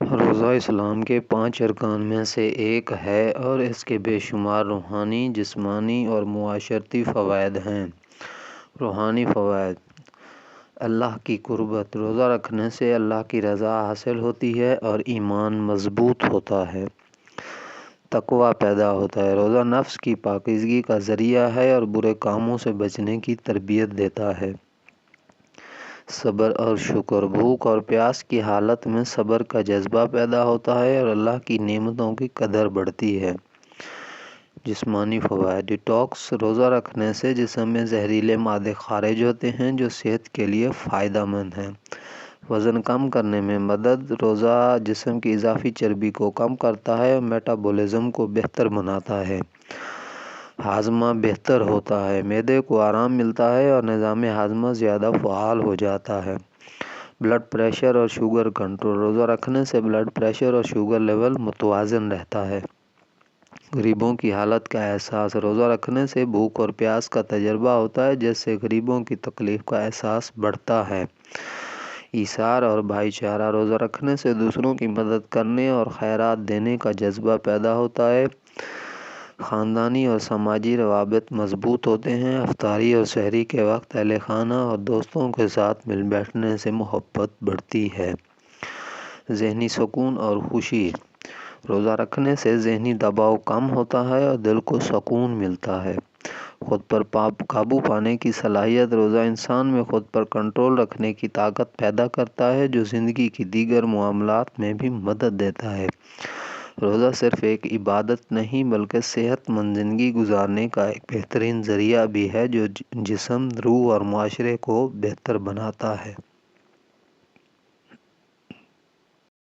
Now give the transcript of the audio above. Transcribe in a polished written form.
روزہ اسلام کے 5 ارکان میں سے ایک ہے اور اس کے بے شمار روحانی، جسمانی اور معاشرتی فوائد ہیں۔ روحانی فوائد: اللہ کی قربت: روزہ رکھنے سے اللہ کی رضا حاصل ہوتی ہے اور ایمان مضبوط ہوتا ہے۔ تقویٰ پیدا ہوتا ہے: روزہ نفس کی پاکیزگی کا ذریعہ ہے اور برے کاموں سے بچنے کی تربیت دیتا ہے۔ صبر اور شکر: بھوک اور پیاس کی حالت میں صبر کا جذبہ پیدا ہوتا ہے اور اللہ کی نعمتوں کی قدر بڑھتی ہے۔ جسمانی فوائد: ڈیٹاکس: روزہ رکھنے سے جسم میں زہریلے مادے خارج ہوتے ہیں جو صحت کے لیے فائدہ مند ہیں۔ وزن کم کرنے میں مدد: روزہ جسم کی اضافی چربی کو کم کرتا ہے اور میٹابولزم کو بہتر بناتا ہے۔ ہاضمہ بہتر ہوتا ہے: معدے کو آرام ملتا ہے اور نظام ہاضمہ زیادہ فعال ہو جاتا ہے۔ بلڈ پریشر اور شوگر کنٹرول: روزہ رکھنے سے بلڈ پریشر اور شوگر لیول متوازن رہتا ہے۔ غریبوں کی حالت کا احساس: روزہ رکھنے سے بھوک اور پیاس کا تجربہ ہوتا ہے جس سے غریبوں کی تکلیف کا احساس بڑھتا ہے۔ ایثار اور بھائی چارہ: روزہ رکھنے سے دوسروں کی مدد کرنے اور خیرات دینے کا جذبہ پیدا ہوتا ہے۔ خاندانی اور سماجی روابط مضبوط ہوتے ہیں۔ افطاری اور سحری کے وقت اہل خانہ اور دوستوں کے ساتھ مل بیٹھنے سے محبت بڑھتی ہے۔ ذہنی سکون اور خوشی: روزہ رکھنے سے ذہنی دباؤ کم ہوتا ہے اور دل کو سکون ملتا ہے۔ خود پر قابو پانے کی صلاحیت: روزہ انسان میں خود پر کنٹرول رکھنے کی طاقت پیدا کرتا ہے جو زندگی کی دیگر معاملات میں بھی مدد دیتا ہے۔ روزہ صرف ایک عبادت نہیں بلکہ صحت مند زندگی گزارنے کا ایک بہترین ذریعہ بھی ہے جو جسم، روح اور معاشرے کو بہتر بناتا ہے۔